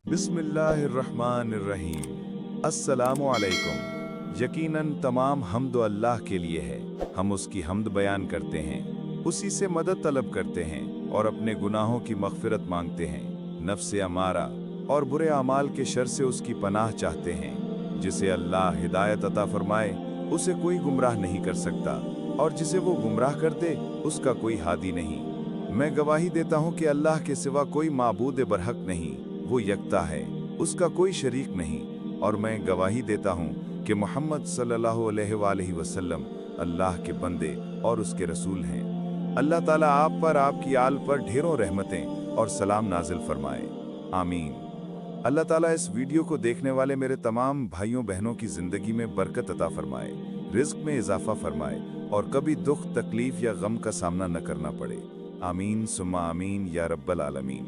बिस्मिल्लाहिर्रहमानिर्रहीम। अस्सलामु अलैकुम। यकीनन तमाम हम्द अल्लाह के लिए है। हम उसकी हम्द बयान करते हैं, उसी से मदद तलब करते हैं और अपने गुनाहों की मग़फ़िरत मांगते हैं। नफ्स अमारा और बुरे अमाल के शर से उसकी पनाह चाहते हैं। जिसे अल्लाह हिदायत अता फरमाए उसे कोई गुमराह नहीं कर सकता, और जिसे वो गुमराह कर दे उसका कोई हादी नहीं। मैं गवाही देता हूँ कि अल्लाह के सिवा कोई माबूद बरहक नहीं, वो यकता है, उसका कोई शरीक नहीं। और मैं गवाही देता हूँ कि मोहम्मद सल्लल्लाहु अलैहि वसल्लम अल्लाह के बंदे और उसके रसूल हैं। अल्लाह ताला आप पर, आपकी आल पर ढेरों रहमतें और सलाम नाजिल फरमाए, आमीन। अल्लाह ताला इस वीडियो को देखने वाले मेरे तमाम भाइयों बहनों की ज़िंदगी में बरकत अता फरमाए, रिज़्क़ में इजाफ़ा फरमाए और कभी दुख तकलीफ़ या गम का सामना न करना पड़े। आमीन सुम्मा आमीन या रब्बल आलमीन।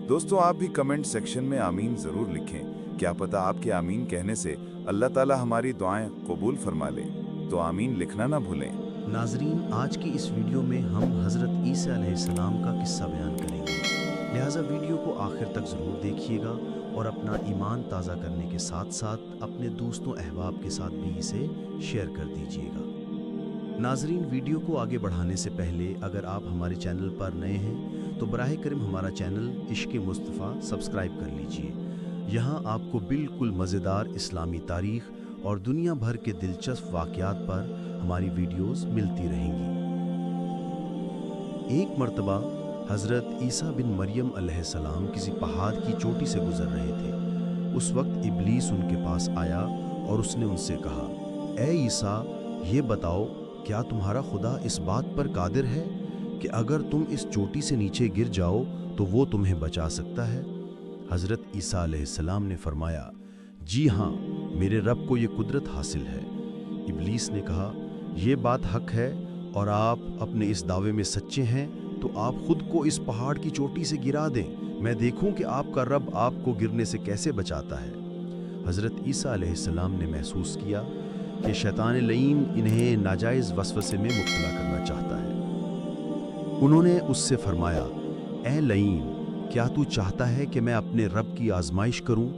दोस्तों, आप भी कमेंट सेक्शन में आमीन ज़रूर लिखें। क्या पता आपके आमीन कहने से अल्लाह ताला हमारी दुआएं कबूल फरमा ले, तो आमीन लिखना ना भूलें। नाजरीन, आज की इस वीडियो में हम हज़रत ईसा अलैहिस्सलाम का किस्सा बयान करेंगे, लिहाजा वीडियो को आखिर तक ज़रूर देखिएगा और अपना ईमान ताज़ा करने के साथ साथ अपने दोस्तों अहबाब के साथ भी इसे शेयर कर दीजिएगा। नाजरीन, वीडियो को आगे बढ़ाने से पहले अगर आप हमारे चैनल पर नए हैं तो बराह करम हमारा चैनल इश्क़ मुस्तफ़ा सब्सक्राइब कर लीजिए। यहाँ आपको बिल्कुल मज़ेदार इस्लामी तारीख़ और दुनिया भर के दिलचस्प वाक़यात पर हमारी वीडियोस मिलती रहेंगी। एक मर्तबा हज़रत ईसा बिन मरियम अलैहिस्सलाम किसी पहाड़ की चोटी से गुज़र रहे थे। उस वक्त इब्लीस उनके पास आया और उसने उनसे कहा, ए ईसा, ये बताओ, क्या तुम्हारा खुदा इस बात पर कादिर है कि अगर तुम इस चोटी से नीचे गिर जाओ तो वो तुम्हें बचा सकता है? हज़रत ईसा अलैहिस्सलाम ने फरमाया, जी हाँ, मेरे रब को ये कुदरत हासिल है। इब्लीस ने कहा, ये बात हक है और आप अपने इस दावे में सच्चे हैं तो आप खुद को इस पहाड़ की चोटी से गिरा दें, मैं देखूं कि आपका रब आपको गिरने से कैसे बचाता है। हज़रत ईसा अलैहिस्सलाम ने महसूस किया कि शैतान लईन इन्हें नाजायज़ वसवसे में मुब्तला करना चाहता है। उन्होंने उससे फरमाया, ए लईन, क्या तू चाहता है कि मैं अपने रब की आजमाइश करूं?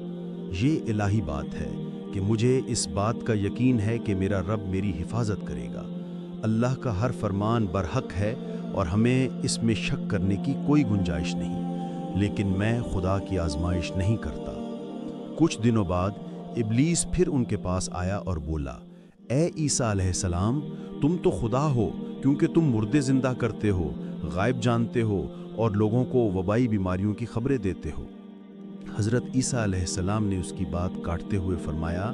ये इलाही बात है कि मुझे इस बात का यकीन है कि मेरा रब मेरी हिफाजत करेगा। अल्लाह का हर फरमान बरहक है और हमें इसमें शक करने की कोई गुंजाइश नहीं, लेकिन मैं खुदा की आजमाइश नहीं करता। कुछ दिनों बाद इब्लीस फिर उनके पास आया और बोला, ए ईसा अलैहिस्सलाम, तुम तो खुदा हो क्योंकि तुम मुर्दे जिंदा करते हो, गायब जानते हो और लोगों को वबाई बीमारियों की खबरें देते हो। हज़रत ईसा अलैहिस्सलाम ने उसकी बात काटते हुए फरमाया,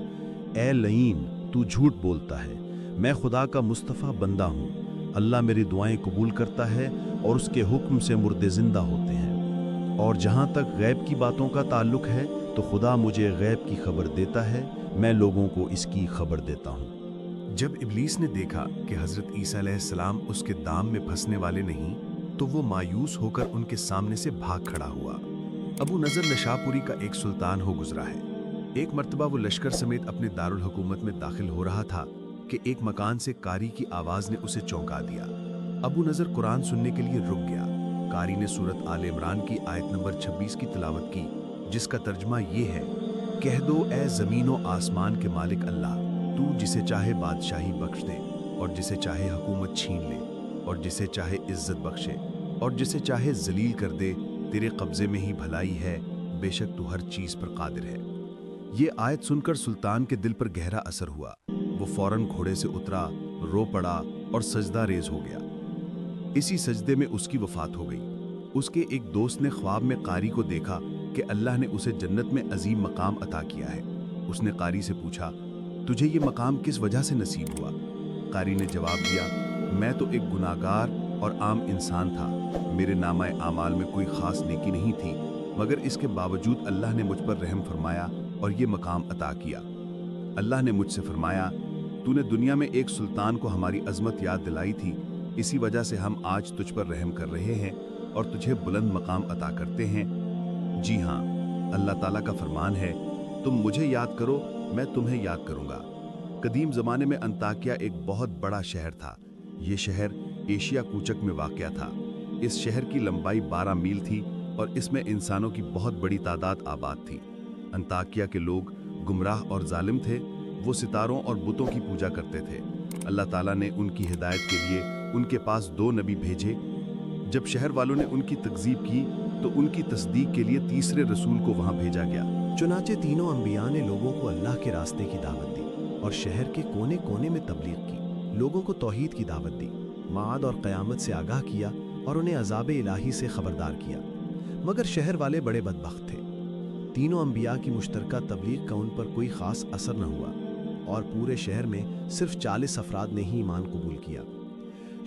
ए लईन, तू झूठ बोलता है, मैं खुदा का मुस्तफ़ा बंदा हूँ। अल्लाह मेरी दुआएं कबूल करता है और उसके हुक्म से मुर्दे ज़िंदा होते हैं। और जहाँ तक गैब की बातों का ताल्लुक़ है तो खुदा मुझे गैब की खबर देता है, मैं लोगों को इसकी खबर देता हूँ। जब इब्लीस ने देखा कि हज़रत ईसा अलैहिस्सलाम उसके दाम में फंसने वाले नहीं, तो वो मायूस होकर उनके सामने से भाग खड़ा हुआ। अबू नज़र नशापुरी का एक सुल्तान हो गुजरा है। एक मर्तबा वो लश्कर समेत अपने दारुल हुकूमत में दाखिल हो रहा था कि एक मकान से कारी की आवाज़ ने उसे चौंका दिया। अबू नज़र कुरान सुनने के लिए रुक गया। कारी ने सूरत आल इमरान की आयत नंबर 26 की तिलावत की, जिसका तर्जमा ये है, कह दो ए ज़मीनो आसमान के मालिक अल्लाह, तू जिसे चाहे बादशाही बख्श दे और जिसे चाहे हुकूमत छीन ले और जिसे चाहे इज्जत बख्शे और जिसे चाहे जलील कर दे, तेरे कब्ज़े में ही भलाई है, बेशक तू हर चीज़ पर कादिर है। ये आयत सुनकर सुल्तान के दिल पर गहरा असर हुआ। वो फौरन घोड़े से उतरा, रो पड़ा और सजदा रेज हो गया। इसी सजदे में उसकी वफात हो गई। उसके एक दोस्त ने ख्वाब में कारी को देखा कि अल्लाह ने उसे जन्नत में अजीम मकाम अता किया है। उसने कारी से पूछा, तुझे ये मकाम किस वजह से नसीब हुआ? कारी ने जवाब दिया, मैं तो एक गुनाहगार और आम इंसान था। मेरे नामाए आमाल में कोई ख़ास नेकी नहीं थी, मगर इसके बावजूद अल्लाह ने मुझ पर रहम फरमाया और ये मकाम अता किया। अल्लाह ने मुझसे फरमाया, तूने दुनिया में एक सुल्तान को हमारी अज़मत याद दिलाई थी, इसी वजह से हम आज तुझ पर रहम कर रहे हैं और तुझे बुलंद मकाम अता करते हैं। जी हाँ, अल्लाह ताला का फरमान है, तुम मुझे याद करो, मैं तुम्हें याद करूँगा। कदीम ज़माने में अंताकिया एक बहुत बड़ा शहर था। ये शहर एशिया कूचक में वाक़या था। इस शहर की लंबाई 12 मील थी और इसमें इंसानों की बहुत बड़ी तादाद आबाद थी। अंताकिया के लोग गुमराह और जालिम थे। वो सितारों और बुतों की पूजा करते थे। अल्लाह ताला ने उनकी हिदायत के लिए उनके पास 2 नबी भेजे। जब शहर वालों ने उनकी तकजीब की तो उनकी तस्दीक के लिए तीसरे रसूल को वहां भेजा गया। चुनाचे तीनों अंबिया ने लोगों को अल्लाह के रास्ते की दावत दी और शहर के कोने कोने में तबलीग की। लोगों को तौहीद की दावत दी, माद और क़यामत से आगाह किया और उन्हें अज़ाब इलाही से खबरदार किया। मगर शहर वाले बड़े बदबख्त थे। तीनों अंबिया की मुश्तरका तबलीग का उन पर कोई ख़ास असर न हुआ और पूरे शहर में सिर्फ 40 अफराद ने ही ईमान कबूल किया।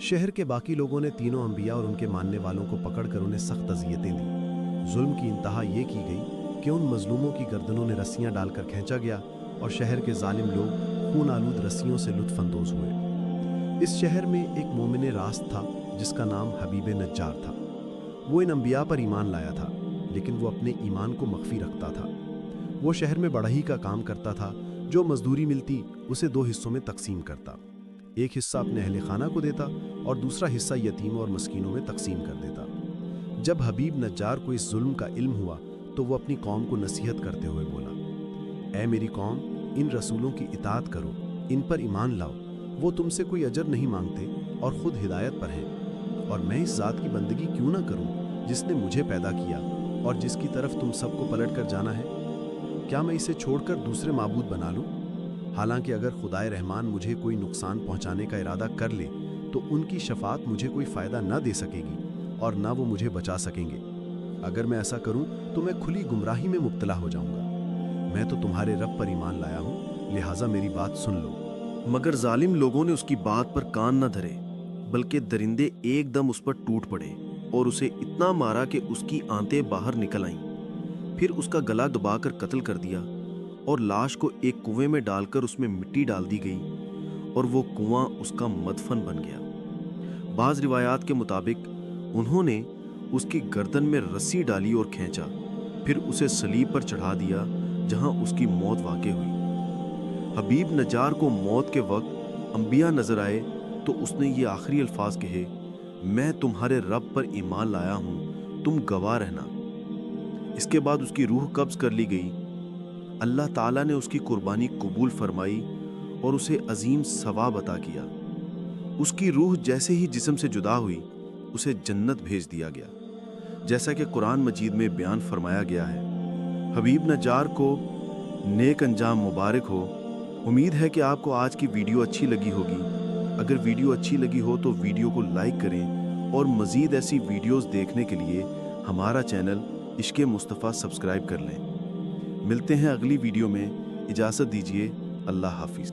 शहर के बाकी लोगों ने तीनों अंबिया और उनके मानने वालों को पकड़कर उन्हें सख्त अज़ियतें दी। जुल्म की इंतहा ये की गई कि उन मजलूमों की गर्दनों ने रस्सियां डालकर खींचा गया और शहर के जालिम लोग खून आलूद रस्सियों से लुत्फ़अंदोज़ हुए। इस शहर में एक मोमिन रास्त था जिसका नाम हबीब नज्जार था। वो इन अंबिया पर ईमान लाया था, लेकिन वो अपने ईमान को मख्फी रखता था। वो शहर में बढ़ई का काम करता था। जो मजदूरी मिलती उसे 2 हिस्सों में तकसीम करता। एक हिस्सा अपने अहले खाना को देता और दूसरा हिस्सा यतीमों और मस्कीनों में तकसीम कर देता। जब हबीब नज्जार को इस जुल्म का इल्म हुआ तो वो अपनी कौम को नसीहत करते हुए बोला, ऐ मेरी कौम, इन रसूलों की इताअत करो, इन पर ईमान लाओ। वो तुमसे कोई अजर नहीं मांगते और ख़ुद हिदायत पर हैं। और मैं इस ज़ात की बंदगी क्यों ना करूं जिसने मुझे पैदा किया और जिसकी तरफ तुम सबको पलट कर जाना है? क्या मैं इसे छोड़कर दूसरे माबूद बना लूं? हालांकि अगर खुदाए रहमान मुझे कोई नुकसान पहुंचाने का इरादा कर ले तो उनकी शफात मुझे कोई फ़ायदा न दे सकेगी और न वो मुझे बचा सकेंगे। अगर मैं ऐसा करूं तो मैं खुली गुमराही में मुब्तला हो जाऊंगा। मैं तो तुम्हारे रब पर ईमान लाया हूं, लिहाजा मेरी बात सुन लो। मगर जालिम लोगों ने उसकी बात पर कान न धरे, बल्कि दरिंदे एकदम उस पर टूट पड़े और उसे इतना मारा कि उसकी आंतें बाहर निकल आईं। फिर उसका गला दबाकर कत्ल कर दिया और लाश को एक कुएं में डालकर उसमें मिट्टी डाल दी गई और वो कुआं उसका मदफन बन गया। बाज़ रिवायात के मुताबिक उन्होंने उसकी गर्दन में रस्सी डाली और खींचा, फिर उसे सलीब पर चढ़ा दिया जहां उसकी मौत वाक़ई हुई। हबीब नज्जार को मौत के वक्त अंबिया नजर आए तो उसने ये आखिरी अल्फाज कहे, मैं तुम्हारे रब पर ईमान लाया हूं, तुम गवाह रहना। इसके बाद उसकी रूह कब्ज कर ली गई। अल्लाह ताला ने उसकी कुर्बानी कबूल फरमाई और उसे अजीम सवाब अता किया। उसकी रूह जैसे ही जिस्म से जुदा हुई उसे जन्नत भेज दिया गया, जैसा कि कुरान मजीद में बयान फरमाया गया है। हबीब नज्जार को नेक अंजाम मुबारक हो। उम्मीद है कि आपको आज की वीडियो अच्छी लगी होगी। अगर वीडियो अच्छी लगी हो तो वीडियो को लाइक करें और मज़ीद ऐसी वीडियोस देखने के लिए हमारा चैनल इश्क़े मुस्तफ़ा सब्सक्राइब कर लें। मिलते हैं अगली वीडियो में। इजाज़त दीजिए। अल्लाह हाफिज़।